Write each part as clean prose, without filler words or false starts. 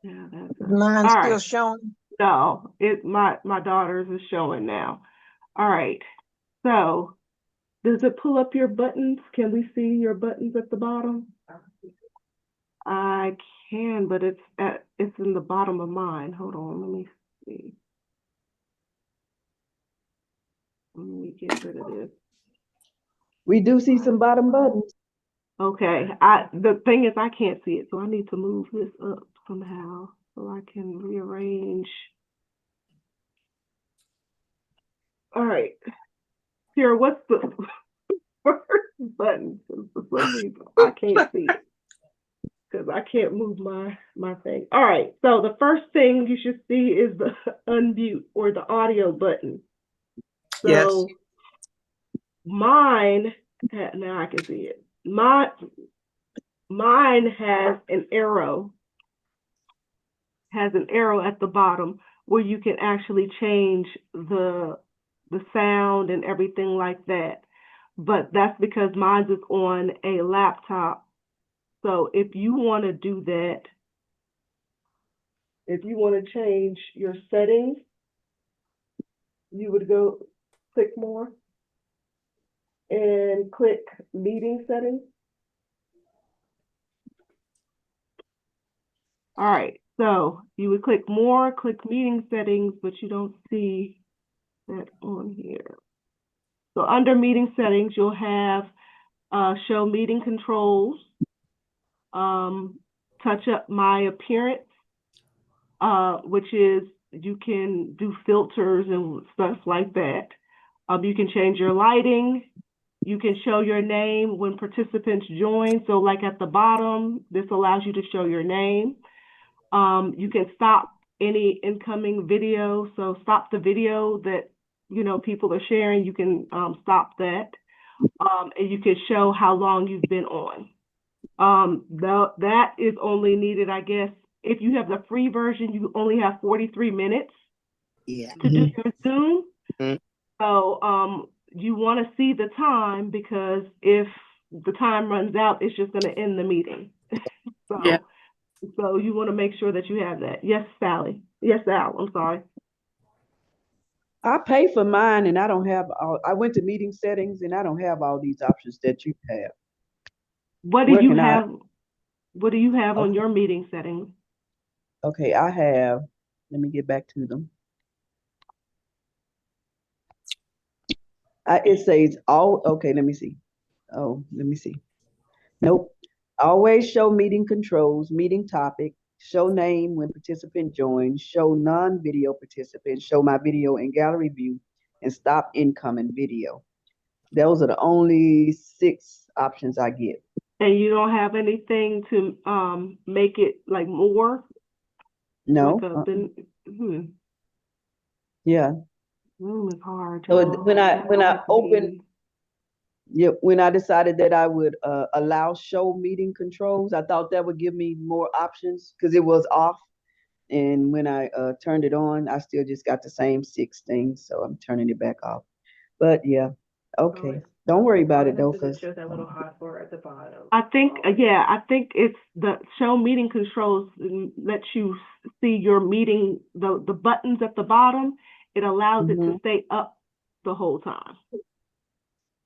Yeah, Mine's all still right. showing. No, my daughter's is showing now. All right. So does it pull up your buttons? Can we see your buttons at the bottom? I can, but it's in the bottom of mine. Hold on, let me see. Let me get rid of this. We do see some bottom buttons. Okay, the thing is I can't see it, so I need to move this up somehow so I can rearrange. All right, here, what's the first button? 'Cause for some reason I can't see it because I can't move my thing. All right, so the first thing you should see is the unmute or the audio button. Yes. So mine, now I can see it. Mine has an arrow at the bottom where you can actually change the sound and everything like that. But that's because mine is on a laptop. So if you want to do that, if you want to change your settings, you would go click more and click meeting settings. All right, so you would click more, click meeting settings, but you don't see that on here. So under meeting settings, you'll have show meeting controls, touch up my appearance, which is you can do filters and stuff like that. You can change your lighting. You can show your name when participants join. So like at the bottom, this allows you to show your name. You can stop any incoming video. So stop the video that, people are sharing. You can stop that. And you can show how long you've been on. That is only needed, I guess, if you have the free version, you only have 43 minutes Yeah. to do Mhm. your Zoom. Mhm. So you want to see the time because if the time runs out, it's just going to end the meeting. Yeah. So so you want to make sure that you have that. Yes, Sally. Yes, Al. I'm sorry. I pay for mine and I don't have all, I went to meeting settings and I don't have all these options that you have. What do Where you can I? have? What do you have on Okay, your meeting settings? okay, I have, let me get back to them. It says all, okay, let me see. Oh, let me see. Nope. Always show meeting controls, meeting topic, show name when participant joins, show non-video participants, show my video in gallery view, and stop incoming video. Those are the only six options I get. And you don't have anything to make it like more like No. a then Yeah. Zoom is hard, So y'all. when I That's when I what it opened, is. yeah, when I decided that I would allow show meeting controls, I thought that would give me more options because it was off. And when I turned it on, I still just got the same six things. So I'm turning it back off. But yeah, okay. Don't worry about it though, because I think, yeah, I think it's the show meeting controls lets you see your meeting, the buttons at the bottom. It allows it to stay up the whole time.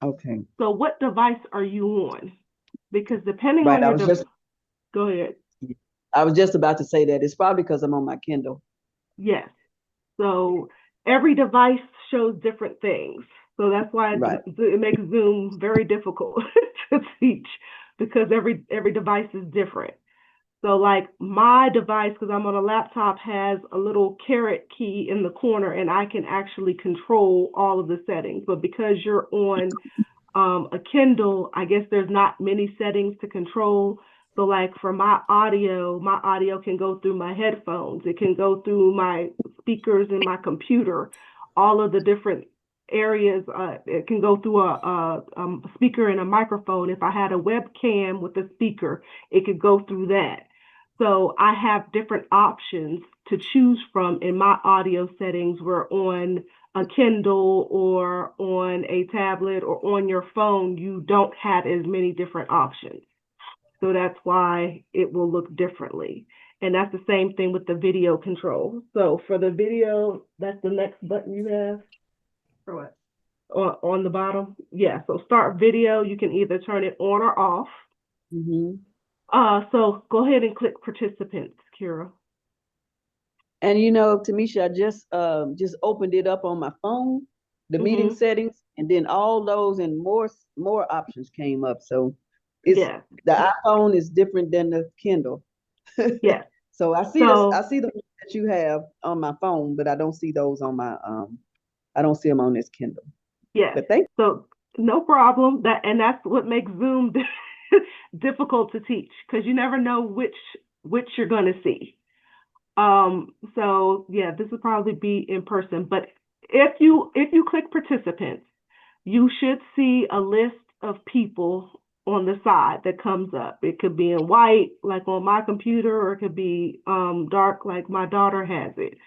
okay. So what device are you on? Because depending Right. on go ahead. I was just about to say that it's probably because I'm on my Kindle. Yes. So every device shows different things. So that's why Right. it makes Zoom very difficult to teach because every device is different. So like my device, because I'm on a laptop, has a little caret key in the corner, and I can actually control all of the settings. But because you're on a Kindle, I guess there's not many settings to control. So like for my audio can go through my headphones. It can go through my speakers in my computer, all of the different areas. It can go through a speaker and a microphone. If I had a webcam with a speaker, it could go through that. So I have different options to choose from in my audio settings. Where on a Kindle or on a tablet or on your phone, you don't have as many different options. So that's why it will look differently. And that's the same thing with the video control. So for the video, that's the next button you have. For what? On the bottom. Yeah, so start video, you can either turn it on or off. Mm-hmm. So go ahead and click participants, Kira. And you know, Tamisha, I just opened it up on my phone, the meeting settings, and then all those and more options came up. So it's Yeah. the iPhone is different than the Kindle. Yeah. So I see the ones that you have on my phone, but I don't see those on my I don't see them on this Kindle. Yeah. But thank So no problem. That's what makes Zoom difficult to teach, because you never know which you're going to see. So yeah, this would probably be in person, but if you click participants, you should see a list of people on the side that comes up. It could be in white, like on my computer, or it could be dark, like my daughter has it.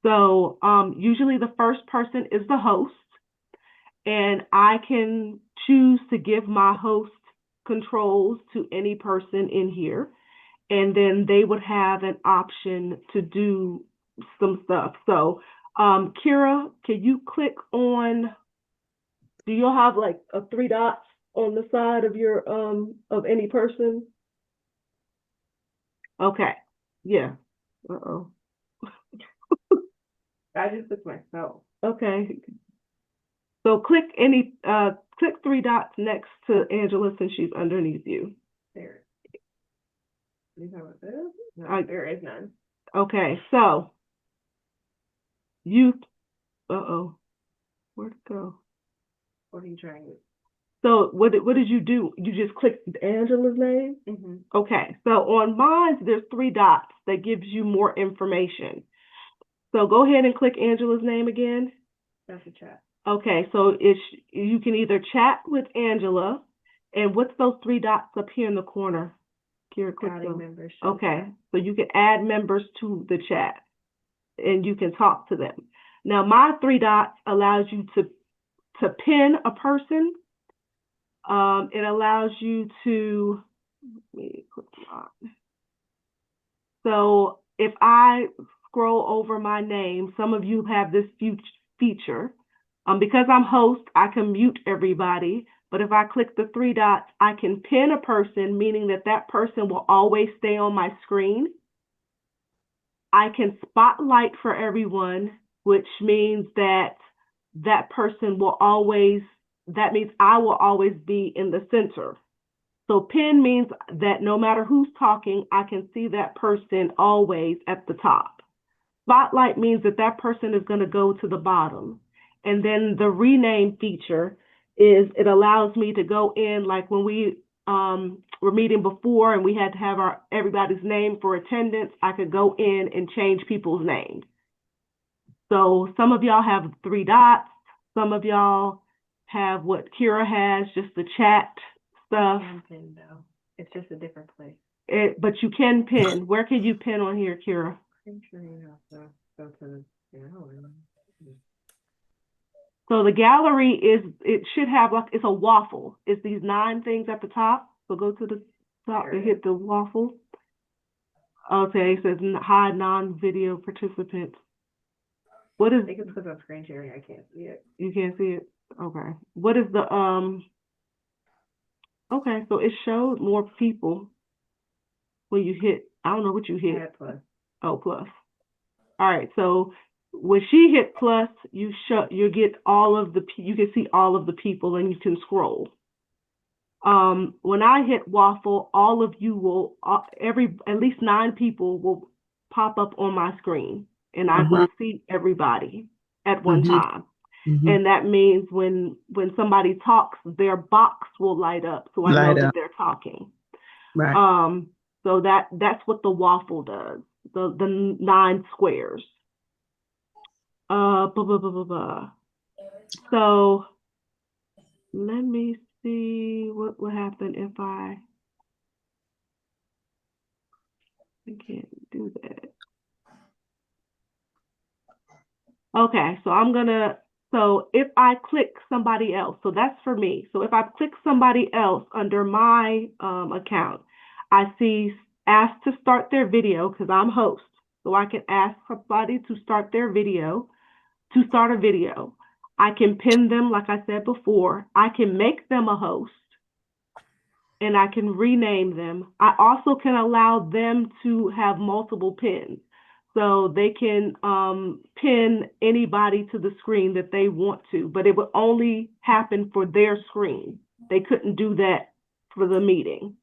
So usually the first person is the host, and I can choose to give my host controls to any person in here, and then they would have an option to do some stuff. So Kira, can you click on, do you have like a 3 dots on the side of your of any person? Okay. Yeah. Uh-oh. I just took myself. Okay. So click click 3 dots next to Angela, since she's underneath you. There. You know what this? No, there is none. Okay, so you where'd it go? What are you trying to? So what did you do? You just clicked Angela's name? Mm-hmm. Okay, so on mine, there's 3 dots that gives you more information. So go ahead and click Angela's name again. That's a chat. Okay, so you can either chat with Angela, and what's those 3 dots up here in the corner? Kira, click Adding them. members. Okay, so you can add members to the chat, and you can talk to them. Now, my 3 dots allows you to pin a person. It allows you to, let me click on. So if I scroll over my name, some of you have this feature. Because I'm host, I can mute everybody. But if I click the 3 dots, I can pin a person, meaning that person will always stay on my screen. I can spotlight for everyone, which means that person will always, that means I will always be in the center. So pin means that no matter who's talking, I can see that person always at the top. Spotlight means that person is going to go to the bottom. And then the rename feature is it allows me to go in, like when we were meeting before and we had to have everybody's name for attendance, I could go in and change people's names. So some of y'all have 3 dots. Some of y'all have what Kira has, just the chat stuff. I can pin though. It's just a different place. But you can pin. Where can you pin on here, Kira? I'm sure you have to go to the gallery. So the gallery it should have like, it's a waffle. It's these 9 things at the top. So go to the top and hit the waffle. Okay, it says hide non-video participants. What is? They can put up screen sharing. I can't see it. You can't see it. Okay. What is the Okay, so it showed more people when you hit. I don't know what you hit. Add plus. Oh, plus. All right. So when she hit plus, you get all of you can see all of the people, and you can scroll. When I hit waffle, all of you will at least 9 people will pop up on my screen, and I will see everybody at one time. And that means when somebody talks, their box will light up, so I know that they're talking. Right. So that's what the waffle does. The 9 squares. So let me see what would happen if I can't do that. Okay, so if I click somebody else, so that's for me. So if I click somebody else under my account, I see ask to start their video because I'm host. So I can ask somebody to start their video, to start a video. I can pin them, like I said before. I can make them a host, and I can rename them. I also can allow them to have multiple pins. So they can pin anybody to the screen that they want to, but it would only happen for their screen. They couldn't do that for the meeting.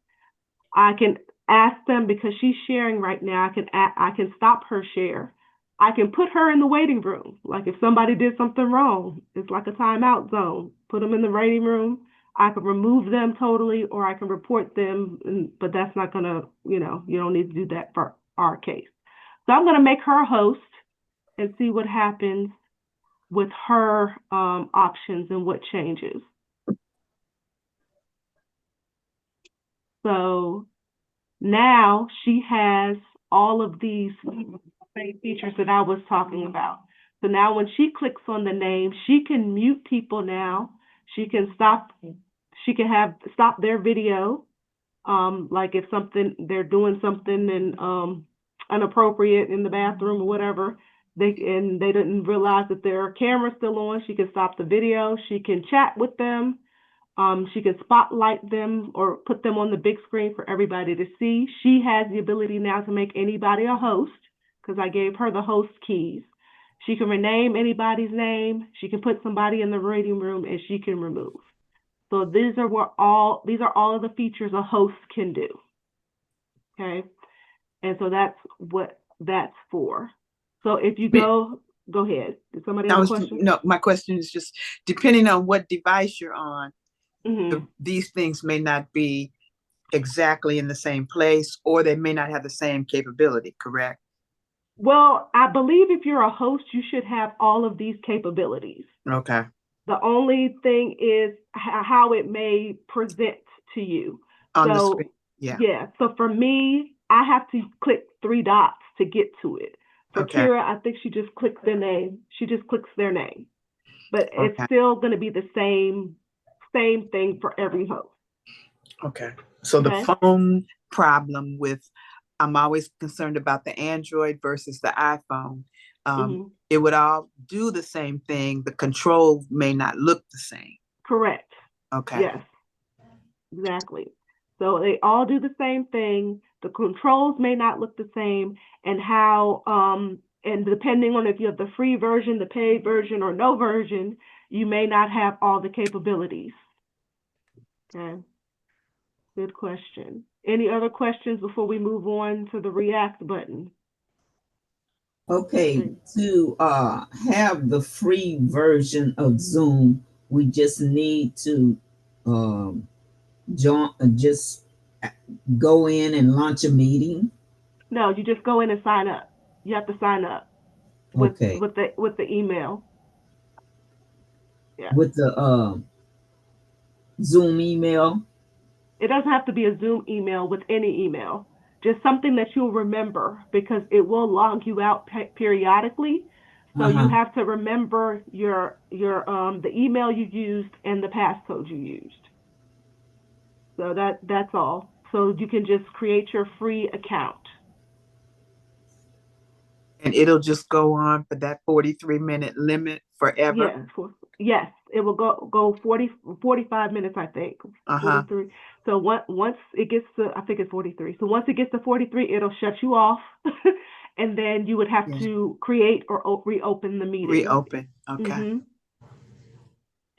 I can ask them, because she's sharing right now, I can stop her share. I can put her in the waiting room. Like if somebody did something wrong, it's like a timeout zone. Put them in the waiting room. I can remove them totally, or I can report them, but that's not gonna, you don't need to do that for our case. So I'm gonna make her a host and see what happens with her options and what changes. So now she has all of these same features that I was talking about. So now when she clicks on the name, she can mute people now. She can stop their video. Like if they're doing something and inappropriate in the bathroom or whatever, they didn't realize that their camera's still on, she can stop the video. She can chat with them. She can spotlight them or put them on the big screen for everybody to see. She has the ability now to make anybody a host, because I gave her the host keys. She can rename anybody's name. She can put somebody in the waiting room, and she can remove. So these are all of the features a host can do. Okay, and so that's what that's for. So if you go ahead. Did somebody have a question? No, my question is just depending on what device you're on. Mm-hmm. These things may not be exactly in the same place, or they may not have the same capability, correct? Well, I believe if you're a host, you should have all of these capabilities. Okay. The only thing is how it may present to you. On the screen. Yeah. So for me, I have to click 3 dots to get to it. For Okay. Kira, I think she just clicks their name. She just clicks their name. But it's Okay. still going to be the same thing for every host. Okay. So Okay. the phone problem I'm always concerned about the Android versus the iPhone. It would all do the same thing. The control may not look the same. Correct. Okay. Yes, exactly. So they all do the same thing. The controls may not look the same, and and depending on if you have the free version, the paid version, or no version, you may not have all the capabilities. Okay. Good question. Any other questions before we move on to the React button? Okay, to have the free version of Zoom, we just need to just go in and launch a meeting. No, you just go in and sign up. You have to sign up with the email. Yeah. With the Zoom email. It doesn't have to be a Zoom email, with any email. Just something that you'll remember, because it will log you out periodically. So you have to remember the email you used and the passcode you used. So that's all. So you can just create your free account. And it'll just go on for that 43-minute limit forever? Yes, it will go 45 minutes, I think. 43. So once it gets to, I think it's 43. So once it gets to 43, it'll shut you off. And then you would have to create or reopen the meeting. Reopen. Okay. Mm-hmm.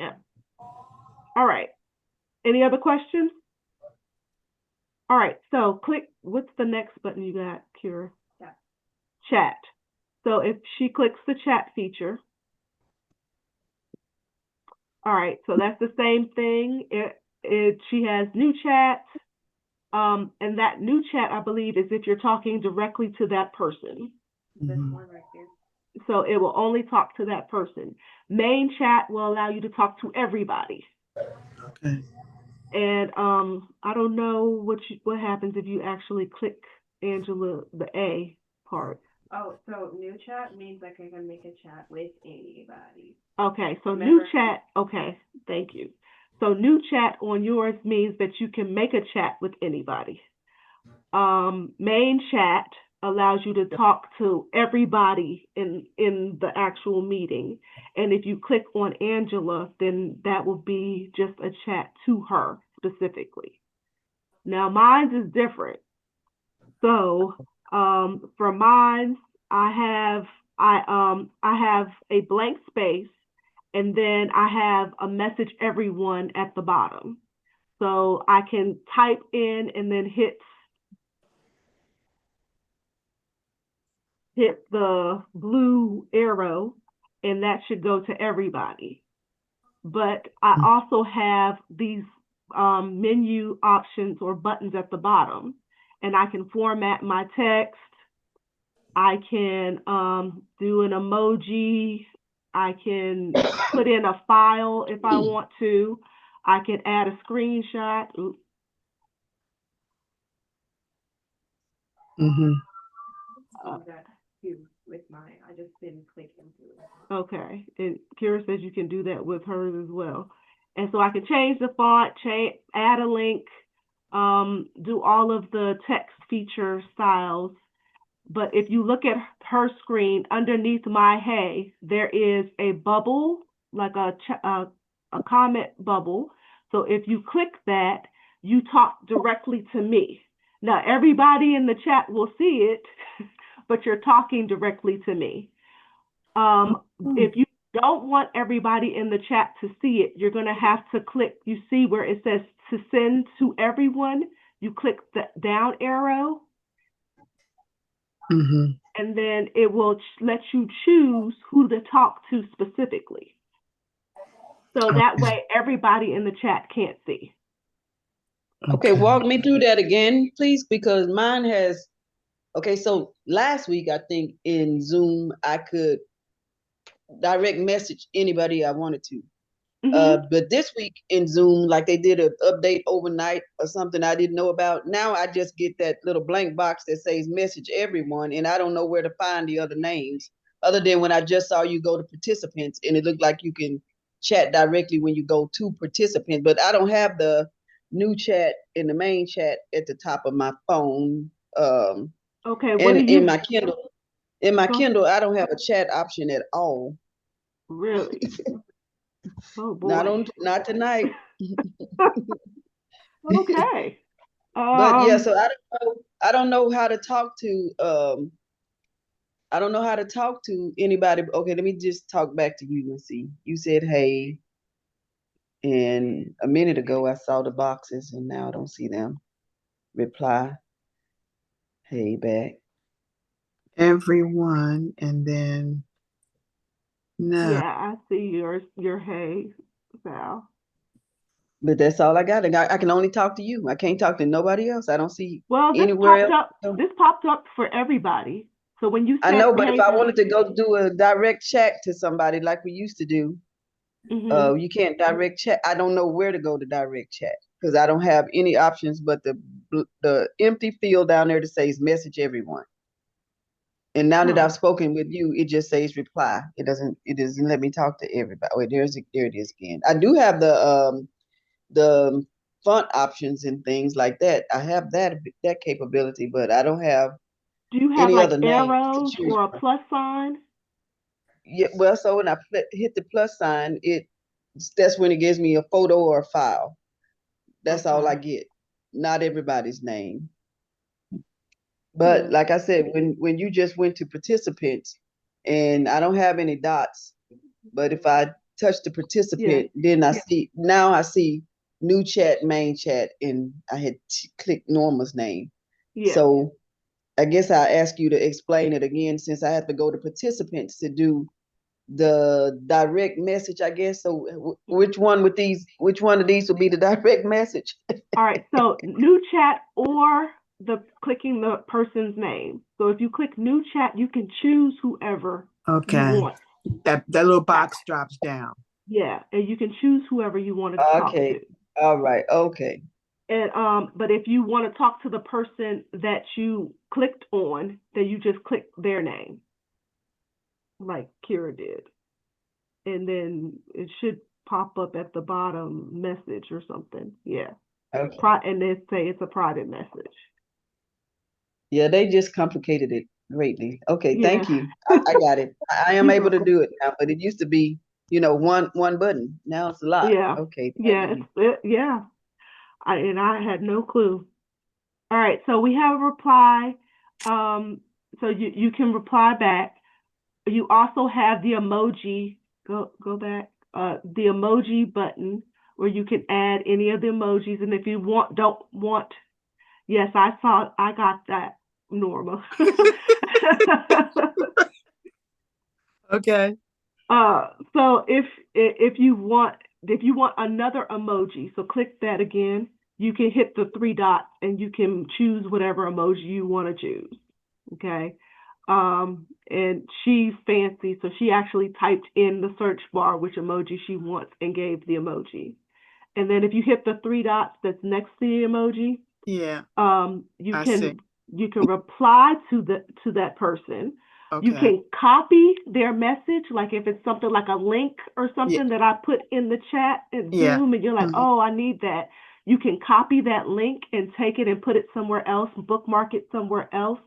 Yeah. All right. Any other questions? All right. So what's the next button you got, Kira? Chat. So if she clicks the chat feature. All right. So that's the same thing. She has new chat. And that new chat, I believe, is if you're talking directly to that person. This one right here. So it will only talk to that person. Main chat will allow you to talk to everybody. Okay. And I don't know what happens if you actually click, Angela, the A part. Oh, so new chat means like I can make a chat with anybody. Okay, so Remember? new chat. Okay, thank you. So new chat on yours means that you can make a chat with anybody. main chat allows you to talk to everybody in the actual meeting. And if you click on Angela, then that will be just a chat to her specifically. Now mine's is different. So for mine, I have a blank space, and then I have a message everyone at the bottom. So I can type in and then hit the blue arrow, and that should go to everybody. But I also have these menu options or buttons at the bottom, and I can format my text. I can do an emoji. I can put in a file if I want to. I can add a screenshot. Oops. Mm-hmm. That too with mine. I just didn't click into it. Okay, and Kira says you can do that with hers as well. And so I can change the font, add a link, do all of the text feature styles. But if you look at her screen, underneath my hey, there is a bubble, like a comment bubble. So if you click that, you talk directly to me. Now, everybody in the chat will see it, but you're talking directly to me. If you don't want everybody in the chat to see it, you're going to have to click, you see where it says to send to everyone, you click the down arrow, and then it will let you choose who to talk to specifically. So that way everybody in the chat can't see. Okay, walk me through that again, please, because mine has, okay, so last week, I think in Zoom, I could direct message anybody I wanted to. But this week in Zoom, like they did an update overnight or something I didn't know about. Now I just get that little blank box that says message everyone, and I don't know where to find the other names other than when I just saw you go to participants and it looked like you can chat directly when you go to participants, but I don't have the new chat in the main chat at the top of my phone. Okay, what And do you in my Kindle, I don't have a chat option at all. really? Oh boy. Not tonight. Okay. But yeah, so I don't know how to talk to I don't know how to talk to anybody. Okay, let me just talk back to you and see. You said hey, and a minute ago I saw the boxes and now I don't see them. Reply hey back. Everyone, and then no. Yeah, I see your hey, Val. But that's all I got. I can only talk to you. I can't talk to nobody else. I don't see Well, anywhere else. this popped up for everybody. So when you I said know, but if hey, I wanted to go do a direct chat to somebody like we used to do, you can't direct chat. I don't know where to go to direct chat because I don't have any options but the empty field down there that says message everyone. And now that I've spoken with you, it just says reply. It doesn't let me talk to everybody. Wait, there it is again. I do have the font options and things like that. I have that capability, but I don't have do you have any like other names to arrows choose or a from. plus sign? Yeah, well, so when I hit the plus sign, that's when it gives me a photo or a file. That's all I get. Not everybody's name. But like I said, when you just went to participants, and I don't have any dots, but if I touch the participant, then I see new chat, main chat, and I had clicked Norma's name. Yeah. So I guess I ask you to explain it again since I have to go to participants to do the direct message, I guess. So which one of these will be the direct message? All right. So new chat or clicking the person's name. So if you click new chat, you can choose whoever you want. That little box drops down. Yeah, and you can choose whoever you want to talk to. All right. Okay. And but if you want to talk to the person that you clicked on, then you just click their name, like Kira did, and then it should pop up at the bottom message or something. Yeah. Okay. And they say it's a private message. Yeah, they just complicated it greatly. Okay, Yeah. thank you. I got it. I am You're able to welcome. do it now, but it used to be, one button. Now it's a lot. Yeah. Okay, thank Yeah. you. Yeah. I had no clue. All right. So we have a reply. So you can reply back. You also have the emoji. Go back. The emoji button where you can add any of the emojis, and if you don't want, yes, I got that, Norma. Okay. So if you want another emoji, so click that again. You can hit the three dots and you can choose whatever emoji you want to choose. Okay. And she's fancy, so she actually typed in the search bar which emoji she wants and gave the emoji. And then if you hit the three dots that's next to the emoji, Yeah, you I see. can reply to that person. You Okay. can copy their message, like if it's something like a link or Yeah, something that I put in the chat at yeah. Zoom, and you're like, Mhm. oh, I need that. You can copy that link and take it and put it somewhere else, bookmark it somewhere else.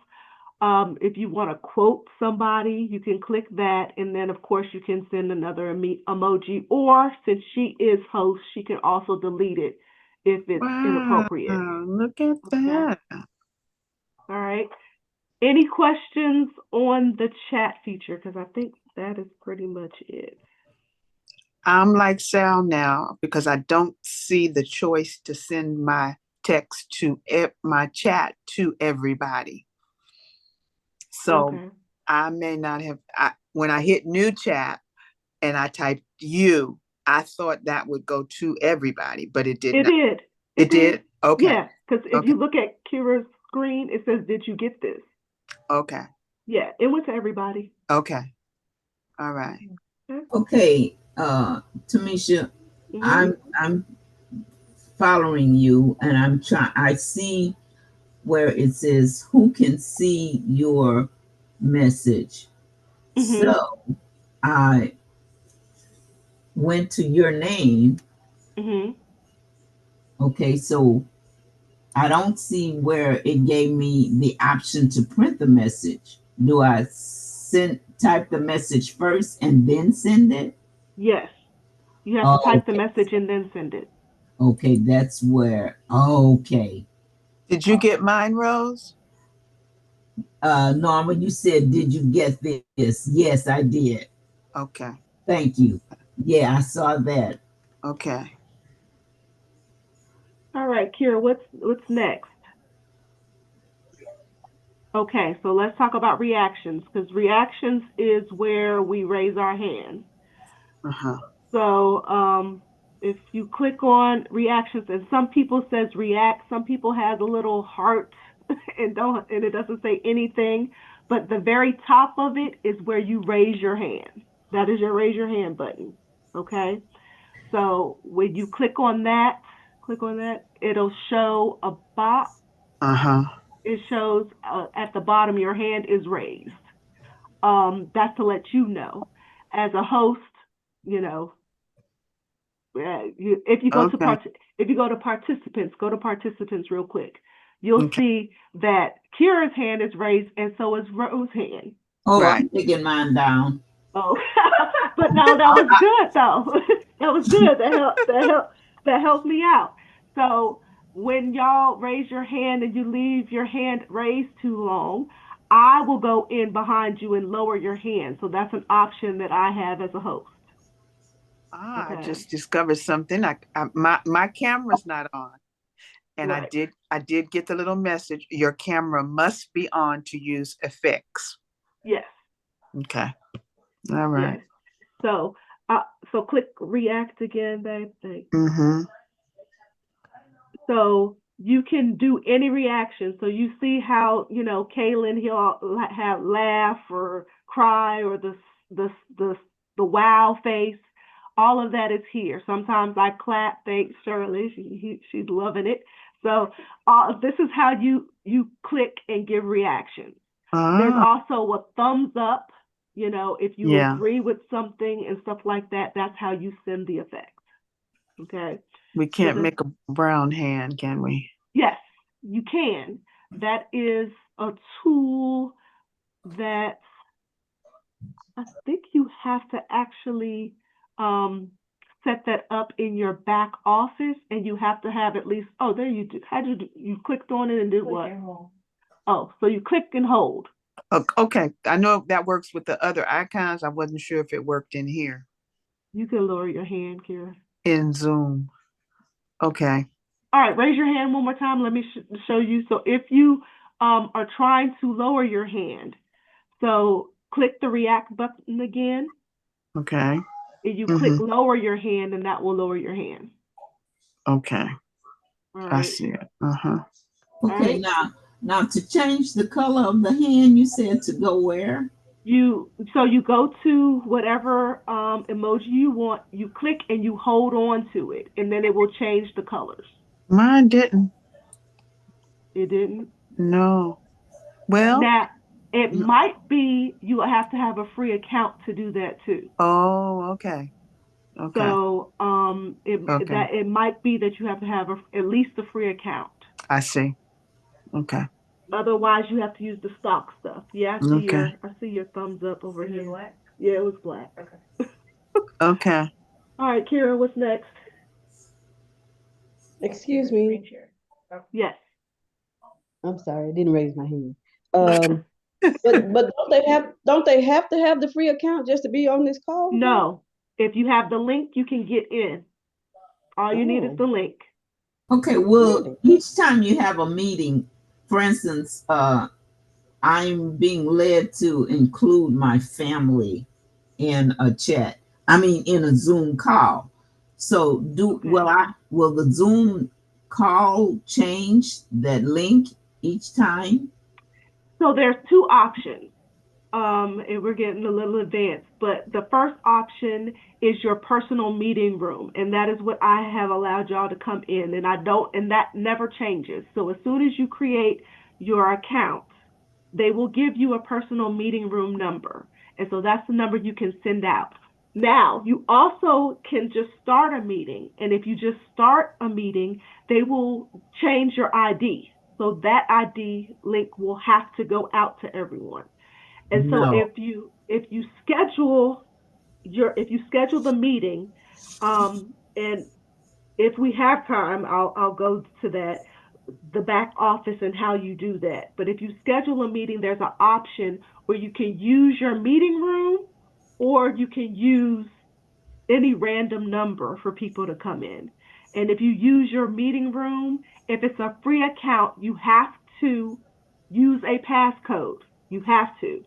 If you want to quote somebody, you can click that, and then of course you can send another emoji. Or since she is host, she can also delete it if it's Wow, inappropriate. look at Okay. that. All right. Any questions on the chat feature? Because I think that is pretty much it. I'm like Sal now because I don't see the choice to send my text to my chat to everybody. So Okay. I may not have, when I hit new chat and I typed you, I thought that would go to everybody, but it did It not. did. It It did. did? Okay. Yeah. Because if Okay. you look at Kira's screen, it says, "Did you get this?" Okay. Yeah, it went to everybody. Okay. All right. Okay, Tamisha, Mm-hmm. I'm following you, and I see where it says who can see your message. Mm-hmm. So I went to your name. Mm-hmm. Okay, so I don't see where it gave me the option to print the message. Do I type the message first and then send it? Yes. You have to Oh, type the message and then send it. okay, that's where. Okay. Did you get mine, Rose? Norma, you said, did you get this? Yes, I did. Okay. Thank you. Yeah, I saw that. Okay. All right, Kira, what's next? Okay, so let's talk about reactions, because reactions is where we raise our hands. Uh-huh. So if you click on reactions, and some people says react, some people has a little heart and it doesn't say anything, but the very top of it is where you raise your hand. That is your raise your hand button. Okay. So when you click on that, it'll show a box. Uh-huh. It shows at the bottom your hand is raised. That's to let you know. As a host, you know, if you go to Okay. go to participants real quick. You'll Okay. see that Kira's hand is raised, and so is Rose's hand. Oh, Right. I'm taking mine down. Oh, but no, that was good though. That was good. That helped me out. So when y'all raise your hand and you leave your hand raised too long, I will go in behind you and lower your hand. So that's an option that I have as a host. I Okay. just discovered something. My camera's not on. And Right. I did get the little message. Your camera must be on to use effects. Yes. Okay. All right. Yes. So so click react again, babe. Mm-hmm. So you can do any reaction. So you see how, Kaylin, he'll have laugh or cry or the the the wow face. All of that is here. Sometimes I clap. Thanks, Shirley. She's loving it. So this is how you click and give reactions. There's Ah, also a thumbs up. If you yeah. agree with something and stuff like that, that's how you send the effect. Okay. We So can't make a brown hand, can we? yes, you can. that is a tool that I think you have to actually set that up in your back office, and you have to have at least. Oh, there you do. How did you clicked on it and did Click what? and hold. Oh, so you click and hold. Okay, I know that works with the other icons. I wasn't sure if it worked in here You can lower your hand, Kira. in Zoom. Okay. All right, raise your hand one more time. Let me show you. So if you are trying to lower your hand, so click the react button again. Okay. And you click lower your hand, and that will lower your hand. Okay. All I right. see it. Uh-huh. Okay, Alright. now to change the color of the hand, you said to go where? You go to whatever emoji you want, you click and you hold on to it, and then it will change the colors. Mine didn't. It didn't. No. Well, Now, it might be you have to have a free account to do that too. oh, okay. Okay. So Okay. it might be that you have to have at least a free account. I see. Okay. Otherwise, you have to use the stock stuff. Yeah, Okay. I see your thumbs up over Is it here. black? Yeah, it was black. Okay. Okay. All right, Kira, what's next? Excuse me. Screen share. Oh. Yes. I'm sorry, I didn't raise my hand. But don't they have to have the free account just to be on this call? No. If you have the link, you can get in. All you need is the link. Okay, well, Really? each time you have a meeting, for instance, I'm being led to include my family in a chat. I mean, in a Zoom call. So Okay. will the Zoom call change that link each time? So there's two options. And we're getting a little advanced, but the first option is your personal meeting room, and that is what I have allowed y'all to come in, and that never changes. So as soon as you create your account, they will give you a personal meeting room number, and so that's the number you can send out. Now, you also can just start a meeting, and if you just start a meeting, they will change your ID. So that ID link will have to go out to everyone. And so No. if you schedule the meeting, and if we have time, I'll go to that, the back office and how you do that. But if you schedule a meeting, there's an option where you can use your meeting room, or you can use any random number for people to come in. And if you use your meeting room, if it's a free account, you have to use a passcode. You have to.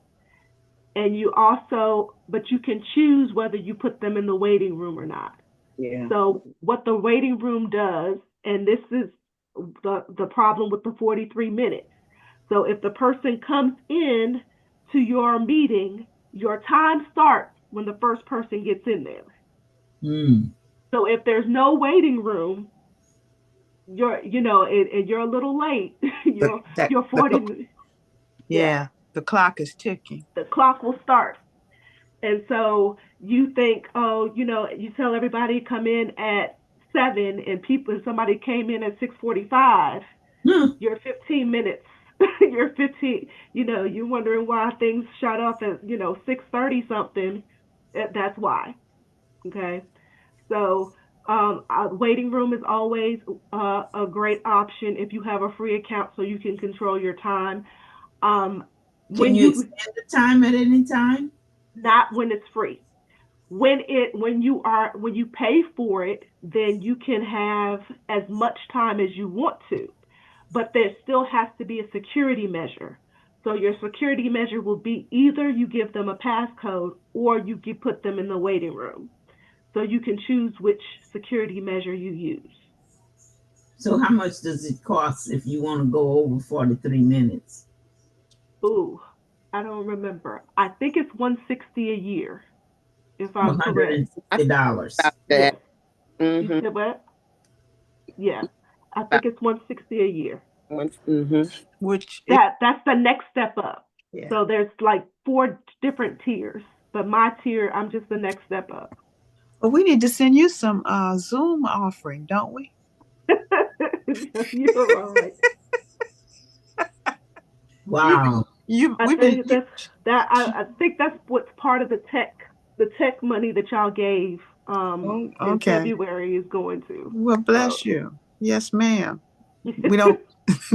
And but you can choose whether you put them in the waiting room or not. Yeah. So what the waiting room does, and this is the problem with the 43 minutes. So if the person comes in to your meeting, your time starts when the first person gets in there. So if there's no waiting room, and you're a little late, you're 40. Yeah, the clock is ticking. The clock will start. And so you think, oh, you tell everybody come in at 7, and somebody came in at 6:45. You're 15 minutes. You're 15. You're wondering why things shut up at 6:30 something. That's why. Okay. So waiting room is always a great option if you have a free account, so you can control your time. Can you extend the time at any time? Not when it's free. When you pay for it, then you can have as much time as you want to, but there still has to be a security measure. So your security measure will be either you give them a passcode or you put them in the waiting room. So you can choose which security measure you use. So how much does it cost if you want to go over 43 minutes? Ooh, I don't remember. I think it's $160 a year, if I'm correct. $160. Yes. Mm-hmm. You said what? Yeah. I think it's $160 a year. Which That's the next step up. Yeah. So there's like 4 different tiers, but my tier, I'm just the next step up. Well, we need to send you some Zoom offering, don't we? You're all right. Wow. I We've been, think I think that's what's part of the tech money that y'all gave oh, in okay. February is going to. Well, bless So you. Yes, ma'am. We don't,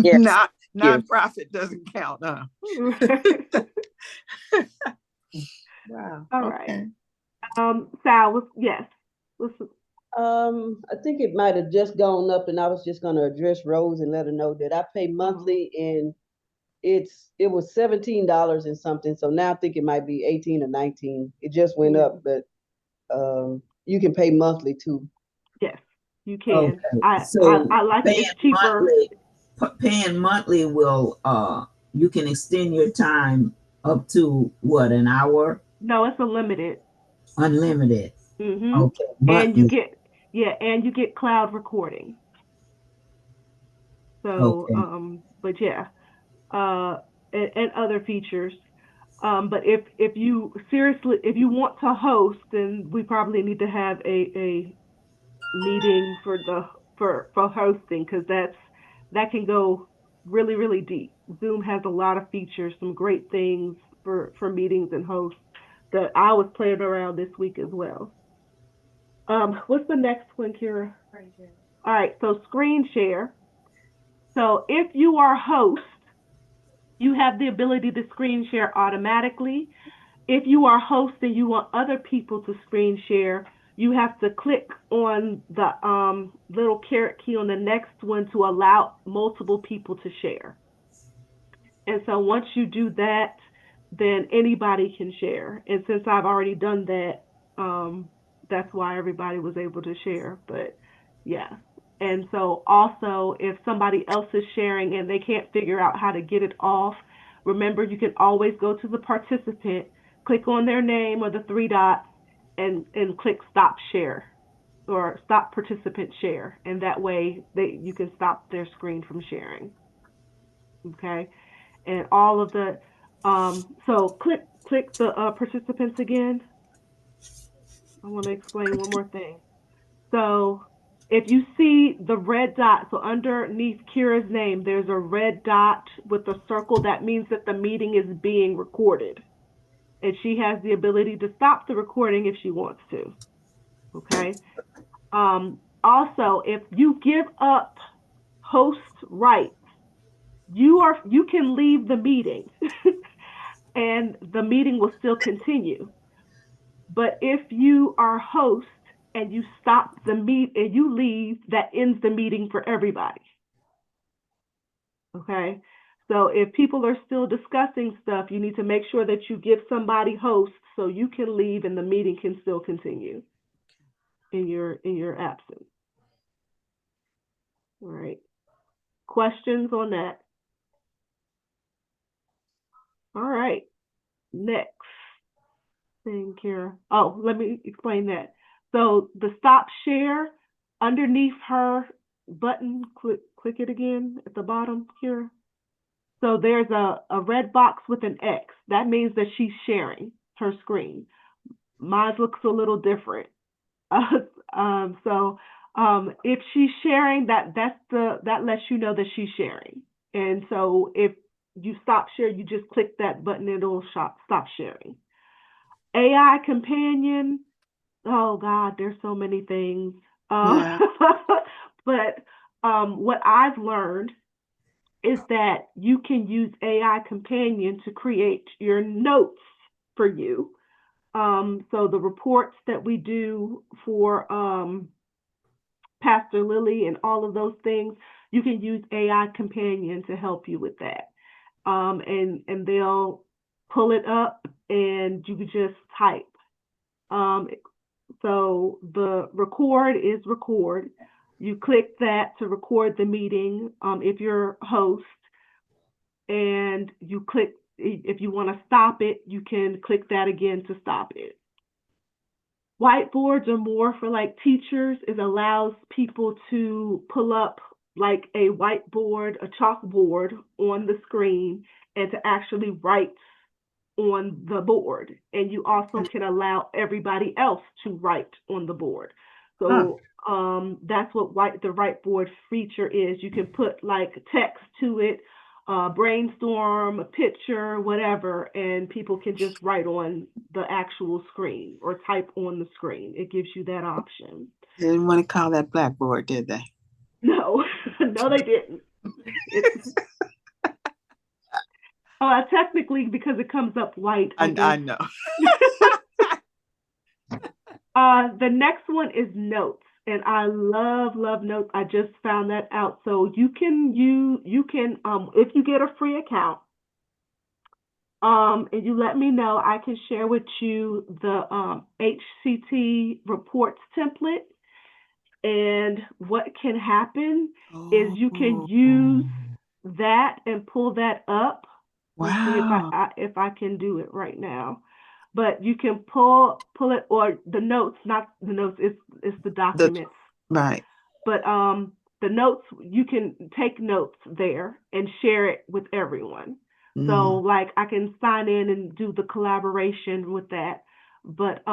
Yes, not, you. nonprofit doesn't count, huh? Wow. All right. Okay. Sal, yes. Listen. I think it might have just gone up, and I was just gonna address Rose and let her know that I pay monthly, and it was $17 and something. So now I think it might be 18 or 19. It just went up, but you can pay monthly too. Yes, you can. Okay. I So like it. paying It's cheaper. monthly, paying monthly will you can extend your time up to what, an hour? No, it's unlimited. Unlimited. Mm-hmm. Okay, And you monthly. get cloud recording. So, Okay. but yeah, uh, and other features. But if you seriously, if you want to host, then we probably need to have a meeting for hosting, because that can go really, really deep. Zoom has a lot of features, some great things for meetings and hosts that I was playing around this week as well. What's the next one, Kira? Right here. All right, so screen share. So if you are host, you have the ability to screen share automatically. If you are host and you want other people to screen share, you have to click on the little caret key on the next one to allow multiple people to share. And so once you do that, then anybody can share. And since I've already done that, that's why everybody was able to share. But yeah. And so also, if somebody else is sharing and they can't figure out how to get it off, remember you can always go to the participant, click on their name or the three dots, and click stop share or stop participant share. And that way you can stop their screen from sharing. Okay, and all of the so click the participants again. I want to explain one more thing. So if you see the red dot, so underneath Kira's name, there's a red dot with a circle. That means that the meeting is being recorded, and she has the ability to stop the recording if she wants to. Okay. Also, if you give up host rights, you can leave the meeting and the meeting will still continue. But if you are host and you stop the meet and you leave, that ends the meeting for everybody. Okay. So if people are still discussing stuff, you need to make sure that you give somebody host so you can leave and the meeting can still continue in your absence. All right. Questions on that? All right. Next thing, Kara. Oh, let me explain that. So the stop share, underneath her button, click it again at the bottom here. So there's a red box with an X. That means that she's sharing her screen. Mine looks a little different. So if she's sharing, that lets you know that she's sharing. And so if you stop share, you just click that button, it'll stop sharing. AI companion, oh God, there's so many things. Yeah. But what I've learned is that you can use AI companion to create your notes for you. So the reports that we do for Pastor Lily and all of those things, you can use AI companion to help you with that. And they'll pull it up and you can just type. So the record is record. You click that to record the meeting if you're host, and you click, if you want to stop it, you can click that again to stop it. Whiteboards are more for like teachers. It allows people to pull up like a whiteboard, a chalkboard on the screen, and to actually write on the board. And you also can allow everybody else to write on the board. So that's what the whiteboard feature is. You can put like text to it. brainstorm, a picture, whatever, and people can just write on the actual screen or type on the screen. It gives you that option. They didn't want to call that Blackboard, did they? No, no, they didn't. Technically, because it comes up white. I know. The next one is notes, and I love notes. I just found that out. So you can if you get a free account, and you let me know, I can share with you the HCT reports template. And what can happen is you can use that and pull that up. Let's see if I can do it right now. But you can pull it, or the notes, not the notes, it's the documents. Right. But the notes, you can take notes there and share it with everyone. So like I can sign in and do the collaboration with that. But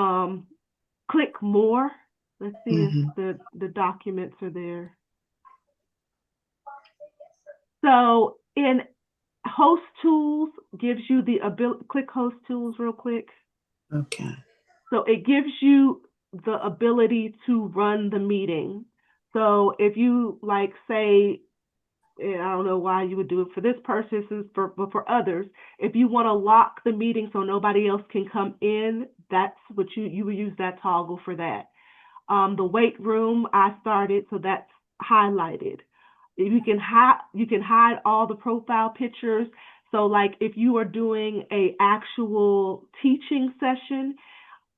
click more. Let's see if the documents are there. So in Host Tools gives you the ability, click Host Tools real quick. Okay. So it gives you the ability to run the meeting. So if you like say, I don't know why you would do it for this person, but for others, if you want to lock the meeting so nobody else can come in, that's what you would use that toggle for that. The weight room I started, so that's highlighted. You can hide all the profile pictures. So like if you are doing a actual teaching session,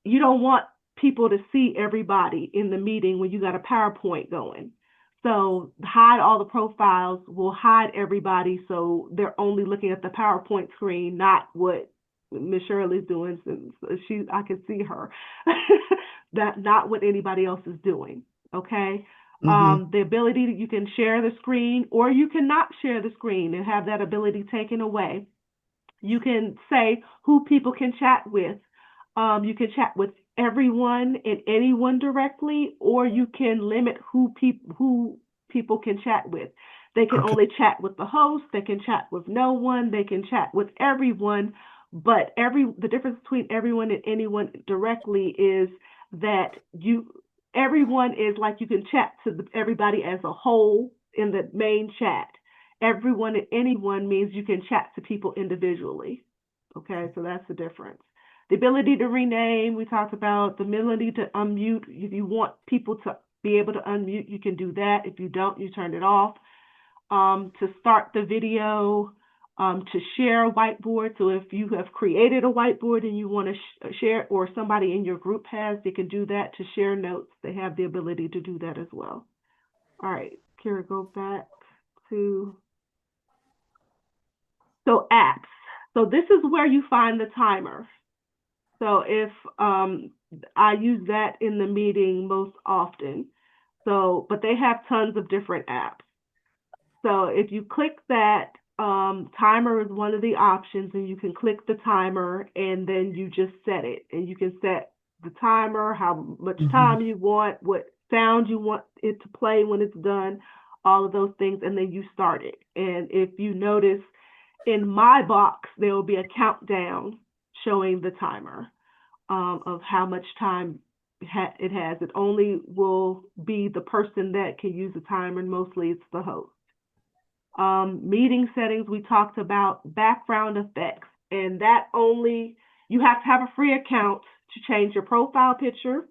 you don't want people to see everybody in the meeting when you got a PowerPoint going. So hide all the profiles, will hide everybody so they're only looking at the PowerPoint screen, not what Miss Shirley's doing, since I can see her. That not what anybody else is doing. Okay. The ability that you can share the screen, or you cannot share the screen and have that ability taken away. You can say who people can chat with. You can chat with everyone and anyone directly, or you can limit who people can chat with. They can only chat with the host. They can chat with no one. They can chat with everyone. But the difference between everyone and anyone directly is that everyone is like you can chat to everybody as a whole in the main chat. Everyone and anyone means you can chat to people individually. Okay, so that's the difference. The ability to rename, we talked about. The ability to unmute. If you want people to be able to unmute, you can do that. If you don't, you turn it off. To start the video, to share a whiteboard. So if you have created a whiteboard and you want to share, or somebody in your group has, they can do that. To share notes, they have the ability to do that as well. All right, Kira, go back to, so apps. So this is where you find the timer. So if I use that in the meeting most often. So, but they have tons of different apps. So if you click that, timer is one of the options, and you can click the timer and then you just set it. And you can set the timer, how much time you want, what sound you want it to play when it's done, all of those things, and then you start it. And if you notice, in my box, there will be a countdown showing the timer of how much time it has. It only will be the person that can use the timer, and mostly it's the host. Meeting settings, we talked about background effects, and that only, you have to have a free account to change your profile picture,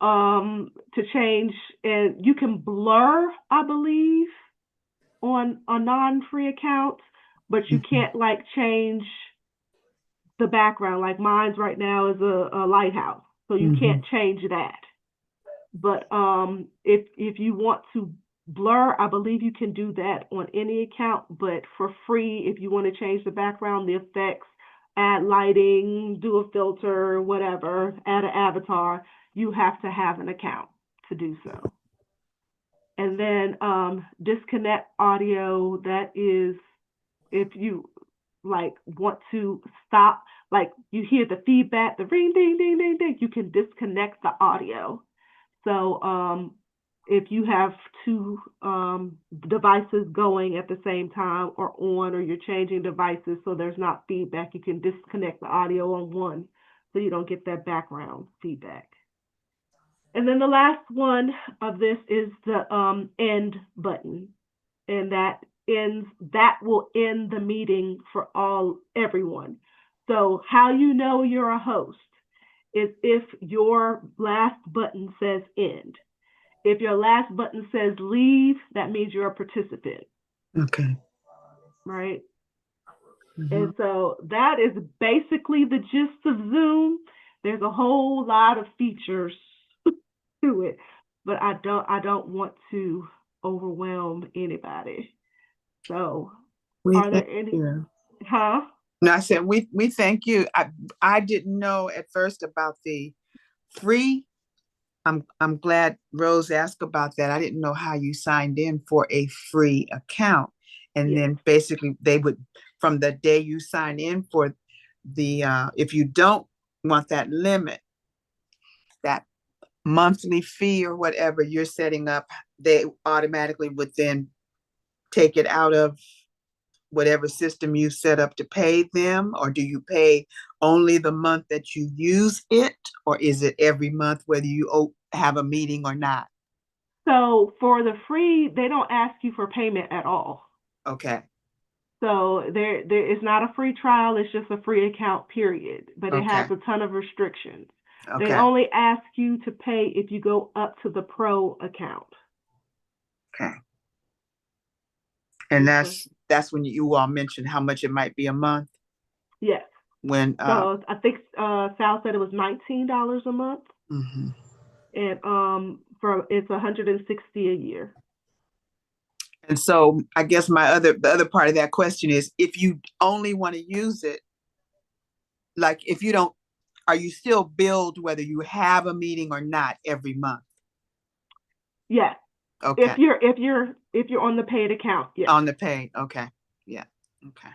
to change, and you can blur, I believe, on a non-free account, but you can't like change the background. Like mine's right now is a lighthouse, so you can't change that. But if you want to blur, I believe you can do that on any account, but for free, if you want to change the background, the effects, add lighting, do a filter, whatever, add an avatar, you have to have an account to do so. And then disconnect audio, that is if you like want to stop, like you hear the feedback, the ring, ding, ding, ding, ding, you can disconnect the audio. So if you have two devices going at the same time or on, or you're changing devices so there's not feedback, you can disconnect the audio on one so you don't get that background feedback. And then the last one of this is the end button, and that will end the meeting for everyone. So how you know you're a host is if your last button says end. If your last button says leave, that means you're a participant. Okay. Right? Mm-hmm. And so that is basically the gist of Zoom. There's a whole lot of features to it, but I don't want to overwhelm anybody. So are there any? You. Huh? No, I said we thank you. I didn't know at first about the free. I'm glad Rose asked about that. I didn't know how you signed in for a free account. And Yes. then basically they would, from the day you sign in for the if you don't want that limit, that monthly fee or whatever you're setting up, they automatically would then take it out of whatever system you set up to pay them, or do you pay only the month that you use it, or is it every month whether you have a meeting or not? So for the free, they don't ask you for payment at all. Okay. So there is not a free trial, it's just a free account, period. But it has a ton of restrictions. Okay. They only ask you to pay if you go up to the pro account. Okay. And that's when you all mentioned how much it might be a month? Yes. When so I think Sal said it was $19 a month. Mm-hmm. And it's $160 a year. And so I guess the other part of that question is, if you only want to use it, like if you don't, are you still billed whether you have a meeting or not every month? Yes. Okay. If you're on the paid account, yes. On the paid, okay. Yeah. Okay.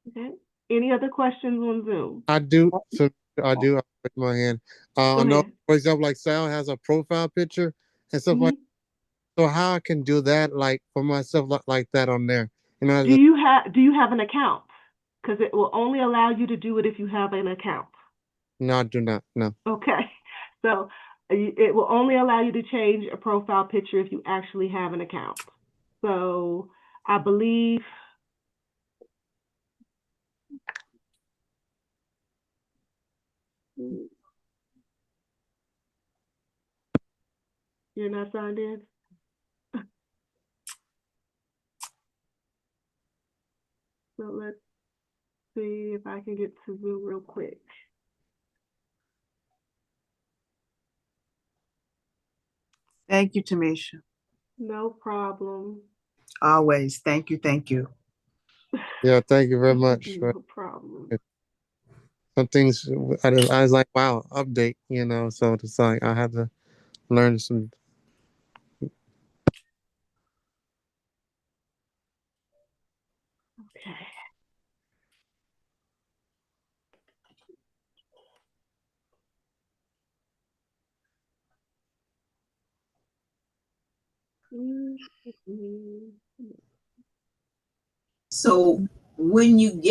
Okay. Any other questions on Zoom? I do. So I do. I'll raise my hand. I know, for example, like Sal has a profile picture and stuff like. So how I can do that, like for myself, like that on there? You know. Do you have an account? Because it will only allow you to do it if you have an account. No, I do not. No. Okay. So it will only allow you to change a profile picture if you actually have an account. So I believe. You're not signed in? So let's see if I can get to Zoom real quick. Thank you, Tamisha. No problem. Always. Thank you. Thank you. Yeah, thank you very much. No problem. Some things I was like, wow, update, you know, so it's like I had to learn some. Okay. So when you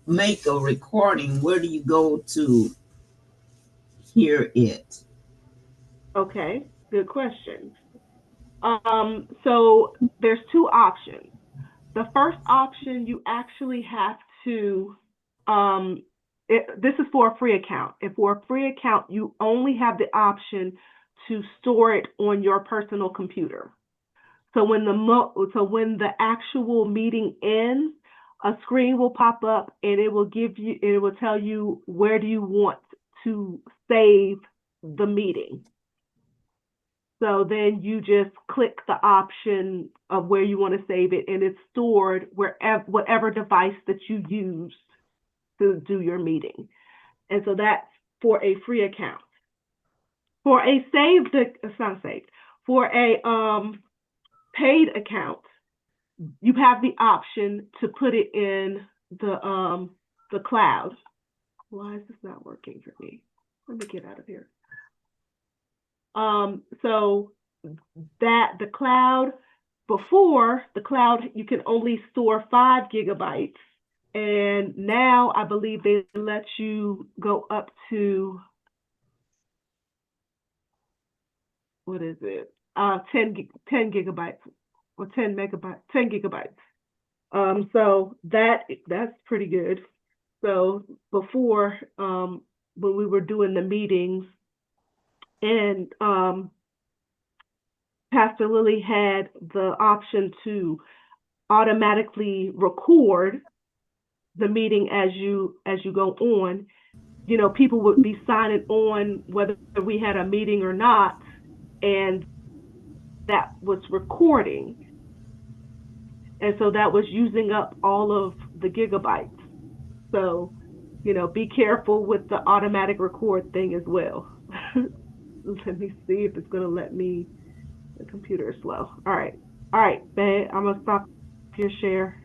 make a recording, where do you go to hear it? Okay, good question. So there's two options. The first option, you actually have to, this is for a free account. If for a free account, you only have the option to store it on your personal computer. So when the actual meeting ends, a screen will pop up and it will tell you where do you want to save the meeting. So then you just click the option of where you want to save it, and it's stored whatever device that you use to do your meeting. And so that's for a free account. For a for a paid account, you have the option to put it in the cloud. Why is this not working for me? Let me get out of here. So that the cloud, before the cloud, you can only store 5 gigabytes. And now I believe they let you go up to, what is it? 10 gigabytes or 10 megabytes, 10 gigabytes. So that's pretty good. So before, when we were doing the meetings, and Pastor Lily had the option to automatically record the meeting as you go on. You know, people would be signing on whether we had a meeting or not, and that was recording. And so that was using up all of the gigabytes. So, you know, be careful with the automatic record thing as well. Let me see if it's going to let me. The computer is slow. All right, babe, I'm going to stop your share,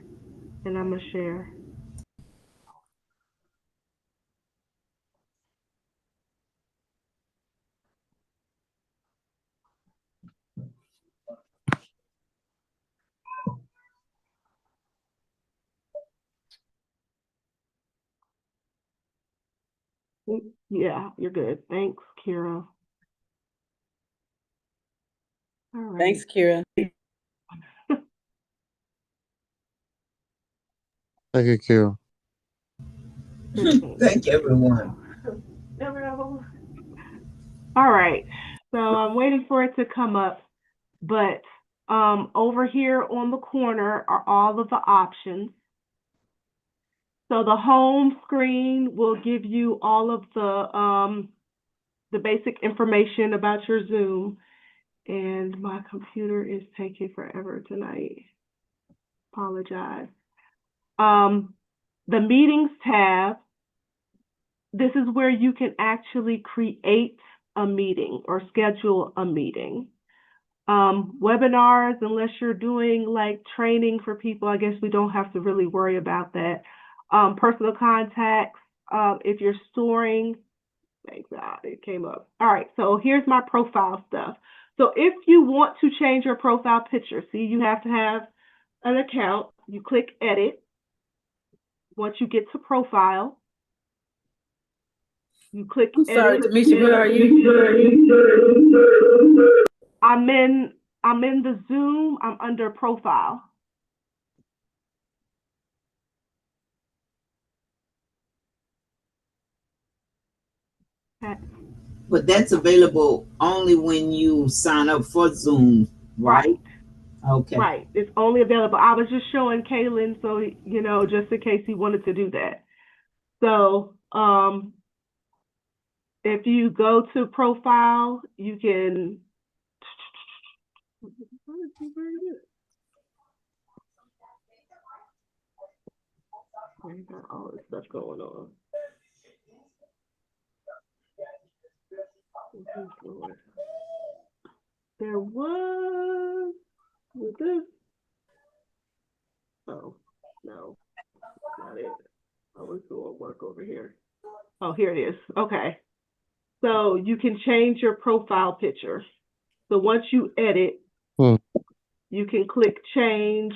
and I'm going to share. Yeah, you're good. Thanks, Kira. All right. Thanks, Kira. Thank you, Kira. Thank everyone. All right. So I'm waiting for it to come up, but over here on the corner are all of the options. So the home screen will give you all of the basic information about your Zoom. And my computer is taking forever tonight. Apologize. The meetings tab, this is where you can actually create a meeting or schedule a meeting. Webinars, unless you're doing like training for people, I guess we don't have to really worry about that. Personal contacts, if you're storing, thank God it came up. All right, so here's my profile stuff. So if you want to change your profile picture, see, you have to have an account. You click edit. Once you get to profile, you click edit. Sorry, Demetria, where are you? I'm in the Zoom. I'm under profile. Okay. But that's available only when you sign up for Zoom, right? Okay. Right. It's only available. I was just showing Kaylin, so, you know, just in case he wanted to do that. So, if you go to profile, you can. I got all this stuff going on. There was with this. Oh, no, not it. I was doing work over here. Oh, here it is. Okay. So you can change your profile picture. So once you edit, you can click change,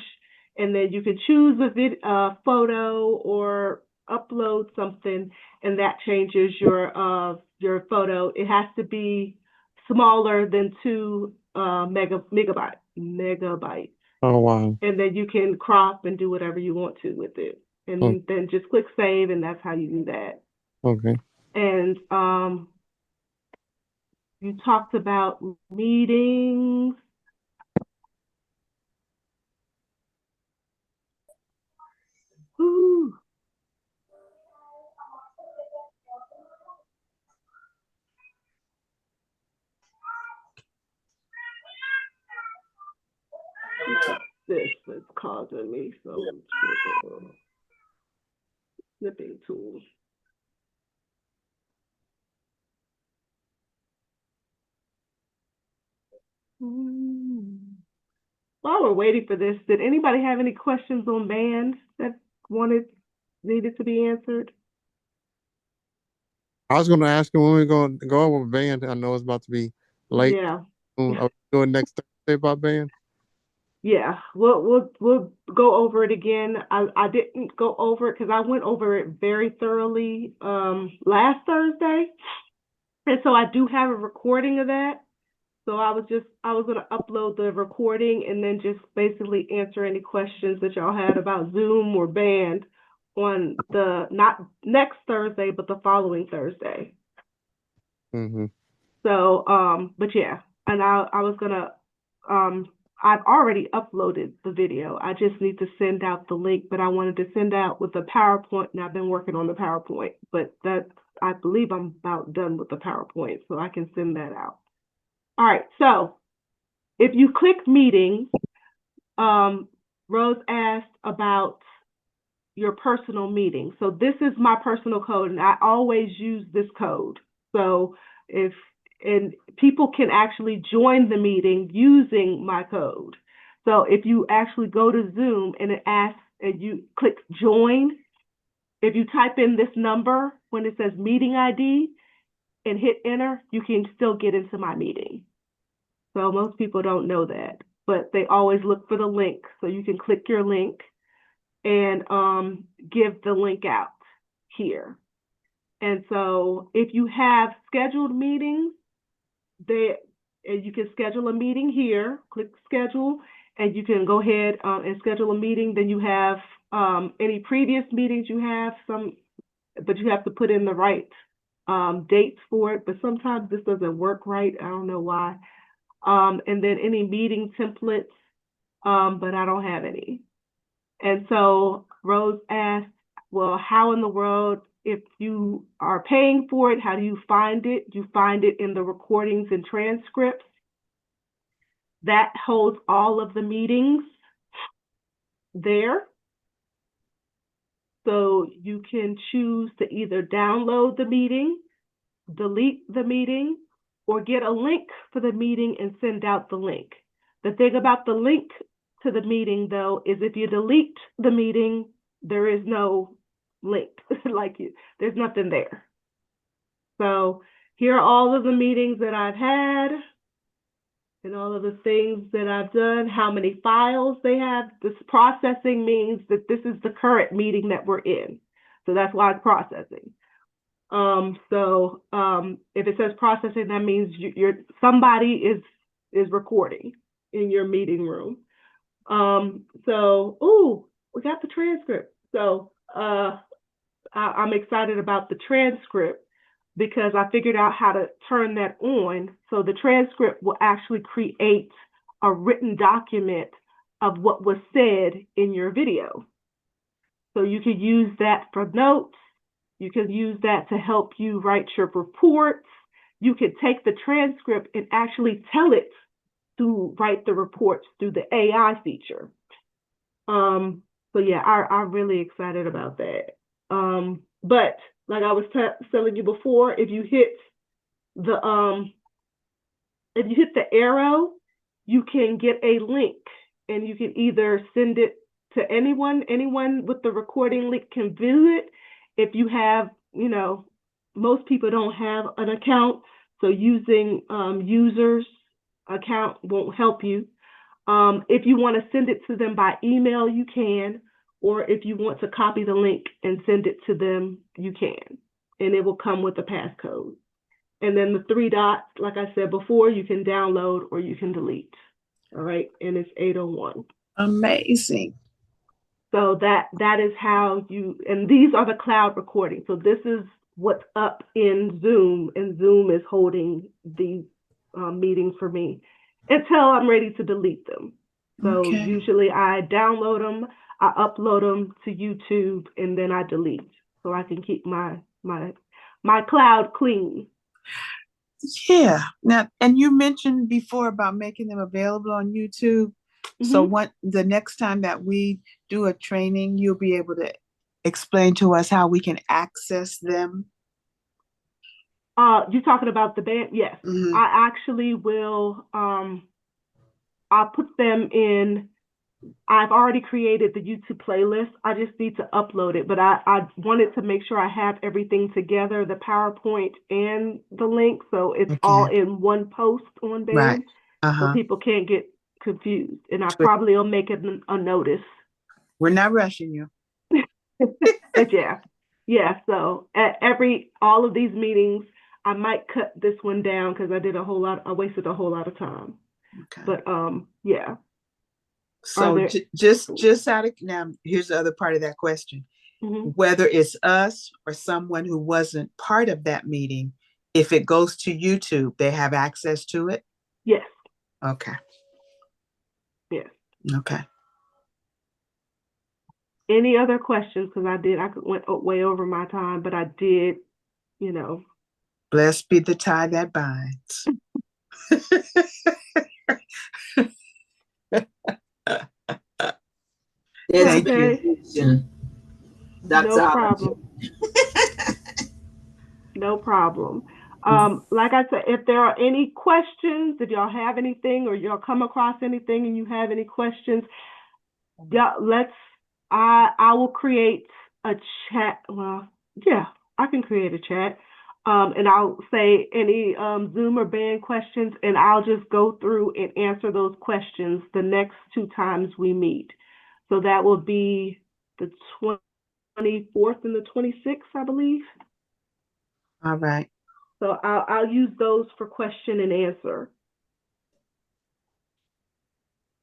and then you can choose a photo or upload something, and that changes your photo. It has to be smaller than 2 megabyte. Oh, wow. And then you can crop and do whatever you want to with it. And then just click save, and that's how you do that. Okay. And you talked about meetings. Ooh. This is causing me some snipping tools. While we're waiting for this, did anybody have any questions on band that needed to be answered? I was going to ask you when we're going to go over band. I know it's about to be late. Yeah. Are we doing next Thursday about band? Yeah, we'll go over it again. I didn't go over it because I went over it very thoroughly last Thursday, and so I do have a recording of that. So I was gonna upload the recording and then just basically answer any questions that y'all had about Zoom or band on the not next Thursday but the following Thursday. Mm-hmm. So but yeah, and I was gonna I've already uploaded the video. I just need to send out the link, but I wanted to send out with the PowerPoint, and I've been working on the PowerPoint, but that I believe I'm about done with the PowerPoint, so I can send that out. All right, so if you click meetings, Rose asked about your personal meeting. So this is my personal code, and I always use this code. So and people can actually join the meeting using my code. So if you actually go to Zoom and it asks, and you click join, if you type in this number when it says meeting ID and hit enter, you can still get into my meeting. So most people don't know that, but they always look for the link. So you can click your link and give the link out here. And so if you have scheduled meetings, you can schedule a meeting here, click schedule, and you can go ahead and schedule a meeting. Then you have any previous meetings you have, but you have to put in the right dates for it. But sometimes this doesn't work right. I don't know why. And then any meeting templates, but I don't have any. And so Rose asked, well, how in the world, if you are paying for it, how do you find it? You find it in the recordings and transcripts. That holds all of the meetings there. So you can choose to either download the meeting, delete the meeting, or get a link for the meeting and send out the link. The thing about the link to the meeting, though, is if you delete the meeting, there is no link. There's nothing there. So here are all of the meetings that I've had and all of the things that I've done, how many files they have. This processing means that this is the current meeting that we're in. So that's why it's processing. If it says processing, that means somebody is recording in your meeting room. We got the transcript. So I'm excited about the transcript because I figured out how to turn that on. So the transcript will actually create a written document of what was said in your video. So you can use that for notes. You can use that to help you write your reports. You can take the transcript and actually tell it to write the reports through the AI feature. So yeah, I'm really excited about that. But like I was telling you before, if you hit the arrow, you can get a link, and you can either send it to anyone with the recording link can view it. If you have, most people don't have an account, so using users account won't help you. If you want to send it to them by email, you can, or if you want to copy the link and send it to them, you can, and it will come with a passcode. And then the 3 dots, like I said before, you can download or you can delete. All right, and it's 801. Amazing. So that is how and these are the cloud recordings. So this is what's up in Zoom, and Zoom is holding these meetings for me until I'm ready to delete them. So usually I download them, I upload them to YouTube, and then I delete, so I can keep my cloud clean. Yeah. Now, and you mentioned before about making them available on YouTube. Mm-hmm. So the next time that we do a training, you'll be able to explain to us how we can access them. You're talking about the band? Yes. Mm-hmm. I actually will. I'll put them in. I've already created the YouTube playlist. I just need to upload it, but I wanted to make sure I have everything together, the PowerPoint and the link, so it's all in one post on Band. Right. so Uh-huh. people can't get confused. And I Sure. probably will make it a notice. We're not rushing you. But yeah. So at all of these meetings, I might cut this one down because I wasted a whole lot of time. Okay. But yeah. So there- just out of now, here's the other part of that question. Mhm. Whether it's us or someone who wasn't part of that meeting, if it goes to YouTube, they have access to it? Yes. Okay. Yes. Okay. Any other questions? Because I went way over my time, but I did, Blessed be the tie that binds. That's Okay. benediction. That's No problem. No problem. Like I said, if there are any questions, if y'all have anything or y'all come across anything and you have any questions, I will create a chat. Well, yeah, I can create a chat. And I'll say any Zoom or band questions, and I'll just go through and answer those questions the next 2 times we meet. So that will be the 24th and the 26th, I believe. All right. So I'll use those for question and answer.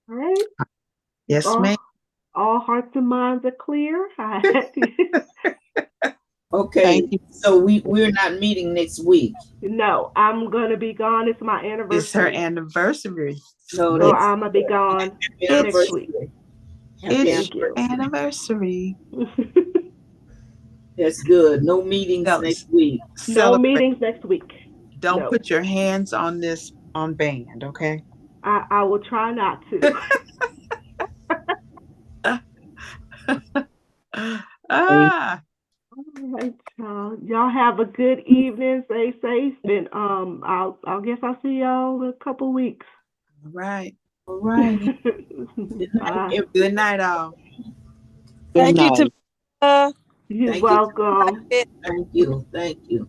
All right. Yes, ma'am. All hearts and minds are clear. Okay, Thank you. so we're not meeting next week. No, I'm gonna be gone. It's my anniversary. It's her anniversary. No, So that's I'm gonna be gone next week. It's Thank you. anniversary. That's good. No meetings next week. No Celebrate. meetings next week. Don't No. put your hands on this on band, okay? I will try not to. Ah, All right, y'all have a good evening. Stay safe, and I'll guess I'll see y'all in a couple weeks. all right. All right. Bye. Good night, all. Good Thank you, night. Tamika. You're Thank you. welcome. Thank you. Thank you.